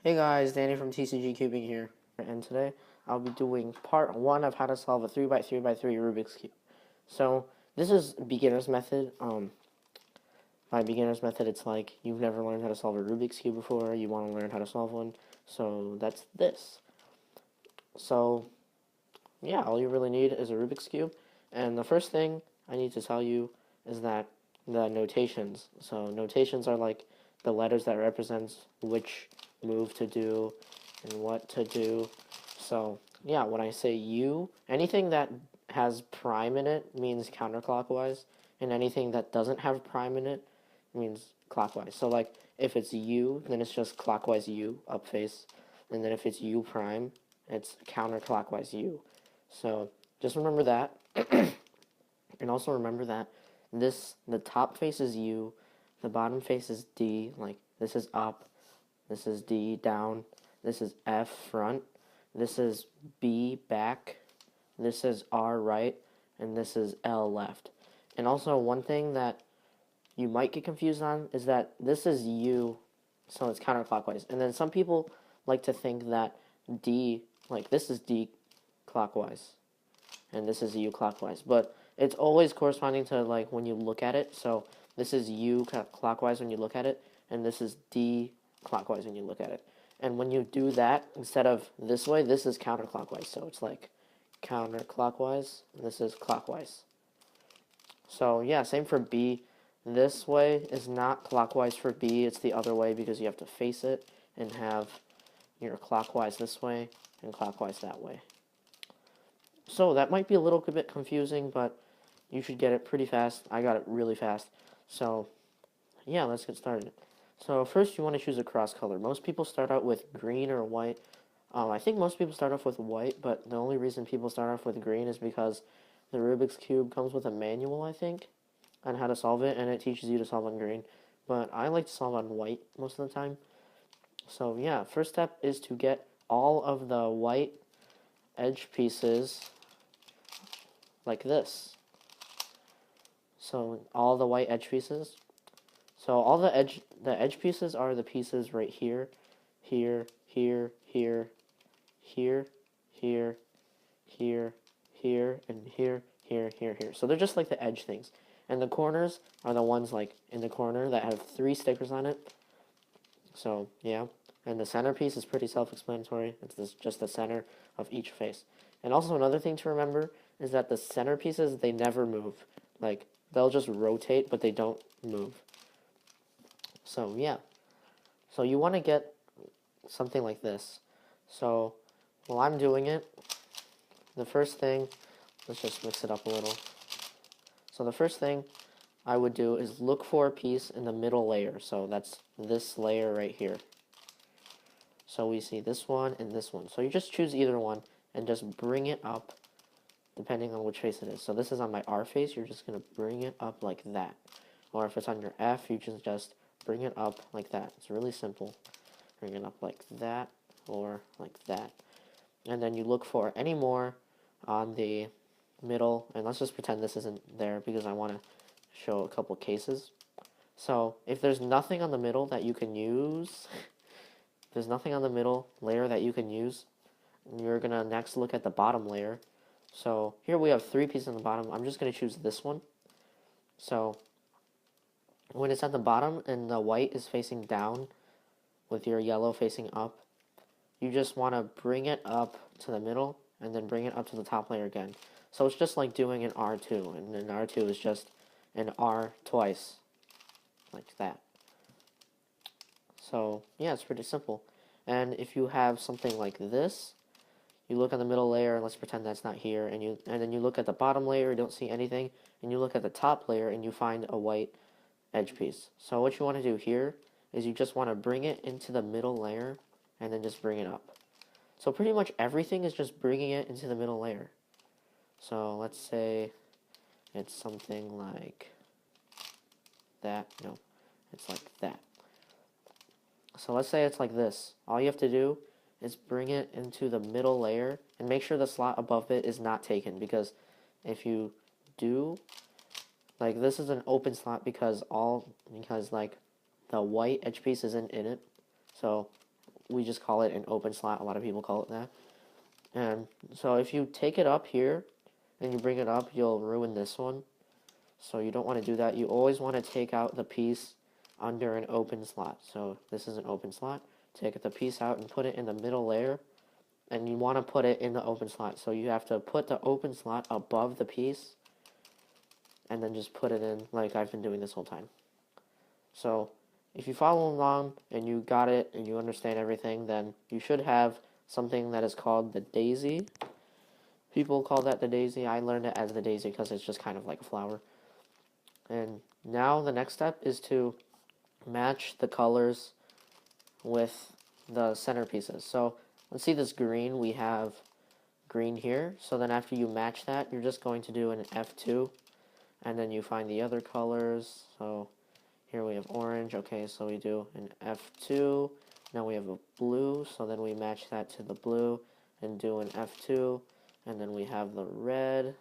Hey guys, Danny from TCG Cubing here, and today I'll be doing part 1 of how to solve a 3x3x3 Rubik's Cube. So, this is beginner's method. By beginner's method, it's like you've never learned how to solve a Rubik's Cube before, you want to learn how to solve one, so that's this. So, yeah, all you really need is a Rubik's Cube, and the first thing I need to tell you is that the notations. So, notations are like the letters that represents which move to do and what to do. So, yeah, when I say U, anything that has prime in it means counterclockwise, and anything that doesn't have prime in it means clockwise. So, like, if it's U, then it's just clockwise U, up face, and then if it's U prime, it's counterclockwise U. So, just remember that, and also remember that the top face is U, the bottom face is D, like, this is up, this is D down, this is F front, this is B back, this is R right, and this is L left. And also one thing that you might get confused on is that this is U, so it's counterclockwise. And then some people like to think that D, like this is D clockwise, and this is U clockwise. But it's always corresponding to like when you look at it. So this is U clockwise when you look at it, and this is D clockwise when you look at it. And when you do that, instead of this way, this is counterclockwise. So it's like counterclockwise, and this is clockwise. So yeah, same for B. This way is not clockwise for B, it's the other way because you have to face it and have your clockwise this way and clockwise that way. So that might be a little bit confusing, but you should get it pretty fast. I got it really fast. So yeah, let's get started. So first you want to choose a cross color. Most people start out with green or white. I think most people start off with white, but the only reason people start off with green is because the Rubik's Cube comes with a manual, I think, on how to solve it, and it teaches you to solve on green. But I like to solve on white most of the time. So yeah, first step is to get all of the white edge pieces like this. So all the white edge pieces. So all the edge pieces are the pieces right here, here, here, here, here, here, here, here, and here, here, here, here. So they're just like the edge things. And the corners are the ones like in the corner that have 3 stickers on it. So yeah. And the centerpiece is pretty self-explanatory. It's just the center of each face. And also another thing to remember is that the centerpieces, they never move. Like, they'll just rotate, but they don't move. So yeah. So you want to get something like this. So while I'm doing it, the first thing, let's just mix it up a little. So the first thing I would do is look for a piece in the middle layer. So that's this layer right here. So we see this one and this one. So you just choose either one and just bring it up depending on which face it is. So this is on my R face. You're just going to bring it up like that. Or if it's on your F, you just bring it up like that. It's really simple. Bring it up like that or like that. And then you look for any more on the middle. And let's just pretend this isn't there because I want to show a couple cases. So if there's nothing on the middle that you can use, there's nothing on the middle layer that you can use, you're going to next look at the bottom layer. So here we have 3 pieces on the bottom. I'm just going to choose this one. So when it's at the bottom and the white is facing down with your yellow facing up, you just want to bring it up to the middle and then bring it up to the top layer again. So it's just like doing an R2, and an R2 is just an R twice, like that. So yeah, it's pretty simple. And if you have something like this, you look at the middle layer, and let's pretend that's not here, and then you look at the bottom layer, you don't see anything, and you look at the top layer, and you find a white edge piece. So what you want to do here is you just want to bring it into the middle layer, and then just bring it up. So pretty much everything is just bringing it into the middle layer. So let's say it's something like that. No, it's like that. So let's say it's like this. All you have to do is bring it into the middle layer and make sure the slot above it is not taken, because if you do, like, this is an open slot because like the white edge piece isn't in it. So we just call it an open slot. A lot of people call it that. And so if you take it up here and you bring it up, you'll ruin this one. So you don't want to do that. You always want to take out the piece under an open slot. So this is an open slot. Take the piece out and put it in the middle layer. And you want to put it in the open slot. So you have to put the open slot above the piece and then just put it in like I've been doing this whole time. So if you follow along and you got it and you understand everything, then you should have something that is called the daisy. People call that the daisy. I learned it as the daisy because it's just kind of like a flower. And now the next step is to match the colors with the centerpieces. So let's see this green. We have green here. So then after you match that, you're just going to do an F2. And then you find the other colors. So here we have orange. Okay, so we do an F2. Now we have a blue. So then we match that to the blue and do an F2. And then we have the red.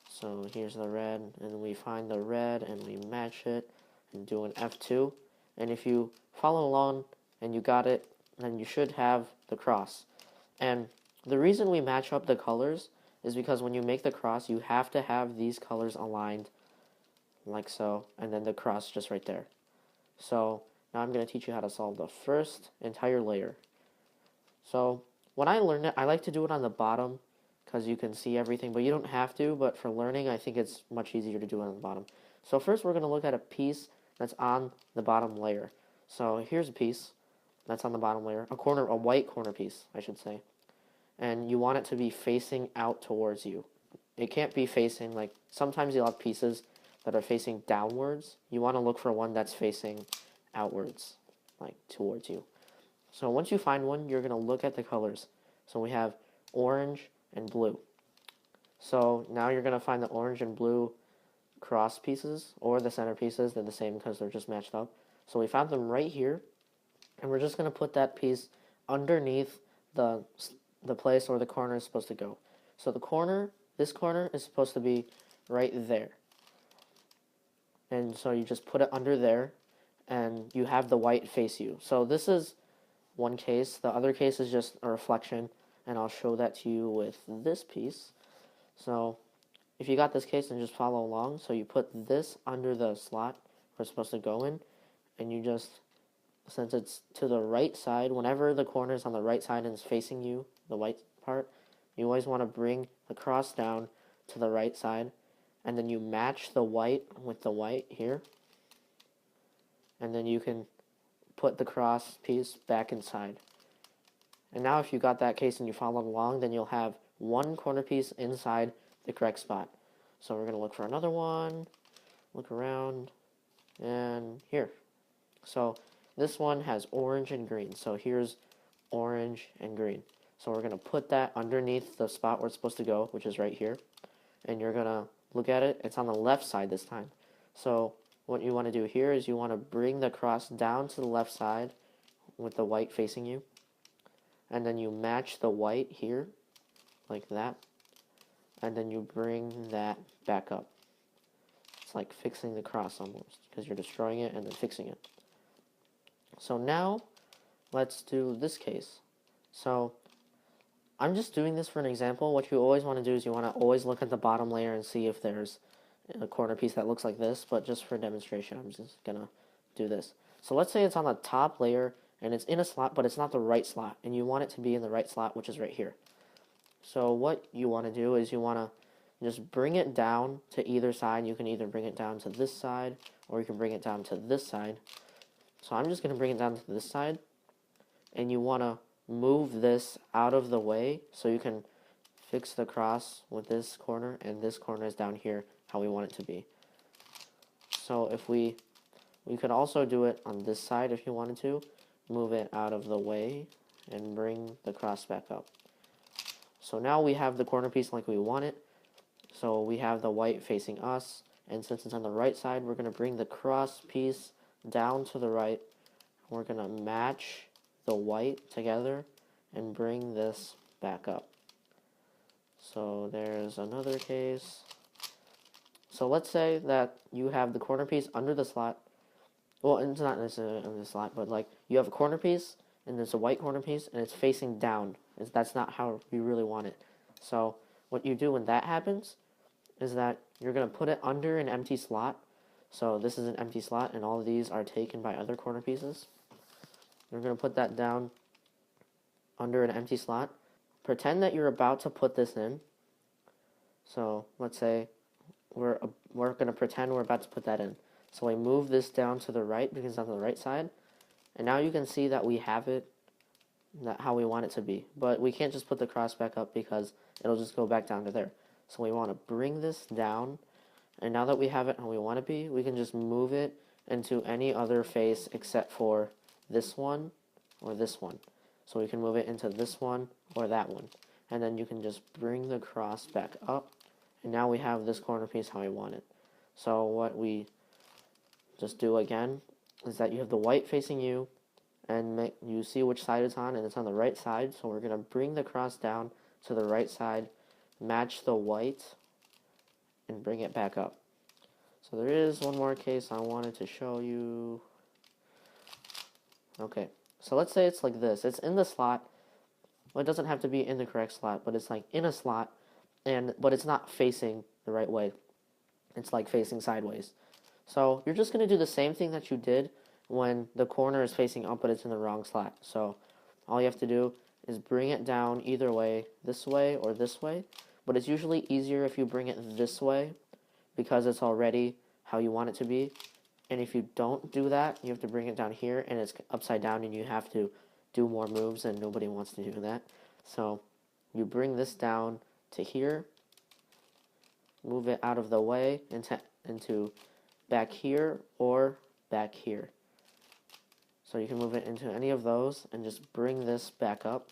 So here's the red. And we find the red and we match it and do an F2. And if you follow along and you got it, then you should have the cross. And the reason we match up the colors is because when you make the cross, you have to have these colors aligned like so, and then the cross just right there. So now I'm going to teach you how to solve the first entire layer. So when I learned it, I like to do it on the bottom because you can see everything, but you don't have to. But for learning, I think it's much easier to do it on the bottom. So first we're going to look at a piece that's on the bottom layer. So here's a piece that's on the bottom layer, a white corner piece, I should say. And you want it to be facing out towards you. It can't be facing, like, sometimes you'll have pieces that are facing downwards. You want to look for one that's facing outwards, like towards you. So once you find one, you're going to look at the colors. So we have orange and blue. So now you're going to find the orange and blue cross pieces, or the center pieces. They're the same because they're just matched up. So we found them right here, and we're just going to put that piece underneath the place where the corner is supposed to go. So the corner, this corner is supposed to be right there. And so you just put it under there, and you have the white face you. So this is one case. The other case is just a reflection, and I'll show that to you with this piece. So if you got this case, then just follow along. So you put this under the slot where it's supposed to go in, and you just, since it's to the right side, whenever the corner is on the right side and it's facing you, the white part, you always want to bring the cross down to the right side, and then you match the white with the white here, and then you can put the cross piece back inside. And now if you got that case and you followed along, then you'll have one corner piece inside the correct spot. So we're going to look for another one, look around, and here. So this one has orange and green. So here's orange and green. So we're going to put that underneath the spot where it's supposed to go, which is right here. And you're going to look at it. It's on the left side this time. So what you want to do here is you want to bring the cross down to the left side with the white facing you. And then you match the white here, like that. And then you bring that back up. It's like fixing the cross almost, because you're destroying it and then fixing it. So now, let's do this case. So I'm just doing this for an example. What you always want to do is you want to always look at the bottom layer and see if there's a corner piece that looks like this, but just for demonstration, I'm just going to do this. So let's say it's on the top layer, and it's in a slot, but it's not the right slot, and you want it to be in the right slot, which is right here. So what you want to do is you want to just bring it down to either side. You can either bring it down to this side, or you can bring it down to this side. So I'm just going to bring it down to this side, and you want to move this out of the way so you can fix the cross with this corner, and this corner is down here how we want it to be. So if we could also do it on this side if you wanted to. Move it out of the way and bring the cross back up. So now we have the corner piece like we want it. So we have the white facing us, and since it's on the right side, we're going to bring the cross piece down to the right. We're going to match the white together and bring this back up. So there's another case. So let's say that you have the corner piece under the slot. Well, it's not necessarily under the slot, but like you have a corner piece and there's a white corner piece, and it's facing down. That's not how we really want it. So what you do when that happens is that you're going to put it under an empty slot. So this is an empty slot, and all of these are taken by other corner pieces. You're going to put that down under an empty slot. Pretend that you're about to put this in. So let's say we're going to pretend we're about to put that in. So we move this down to the right because it's on the right side. And now you can see that we have it how we want it to be. But we can't just put the cross back up because it'll just go back down to there. So we want to bring this down. And now that we have it how we want it to be, we can just move it into any other face except for this one or this one. So we can move it into this one or that one. And then you can just bring the cross back up. And now we have this corner piece how we want it. So what we just do again is that you have the white facing you, and you see which side it's on, and it's on the right side. So we're going to bring the cross down to the right side, match the white, and bring it back up. So there is one more case I wanted to show you. Okay, so let's say it's like this. It's in the slot. Well, it doesn't have to be in the correct slot, but it's like in a slot, but it's not facing the right way. It's like facing sideways. So you're just going to do the same thing that you did when the corner is facing up, but it's in the wrong slot. So all you have to do is bring it down either way, this way or this way. But it's usually easier if you bring it this way because it's already how you want it to be. And if you don't do that, you have to bring it down here, and it's upside down, and you have to do more moves, and nobody wants to do that. So you bring this down to here, move it out of the way into back here or back here. So you can move it into any of those and just bring this back up.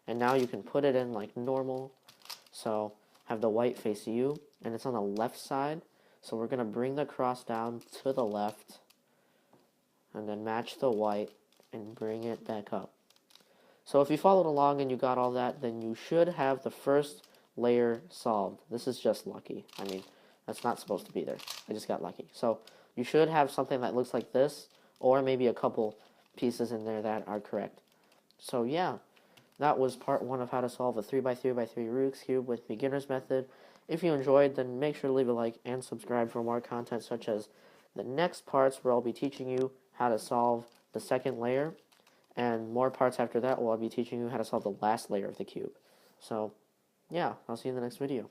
And now you can put it in like normal. So have the white face you, and it's on the left side. So we're going to bring the cross down to the left and then match the white and bring it back up. So if you followed along and you got all that, then you should have the first layer solved. This is just lucky. I mean, that's not supposed to be there. I just got lucky. So you should have something that looks like this, or maybe a couple pieces in there that are correct. So yeah, that was part 1 of how to solve a 3x3x3 Rubik's Cube with beginner's method. If you enjoyed, then make sure to leave a like and subscribe for more content such as the next parts where I'll be teaching you how to solve the second layer, and more parts after that where I'll be teaching you how to solve the last layer of the cube. So yeah, I'll see you in the next video.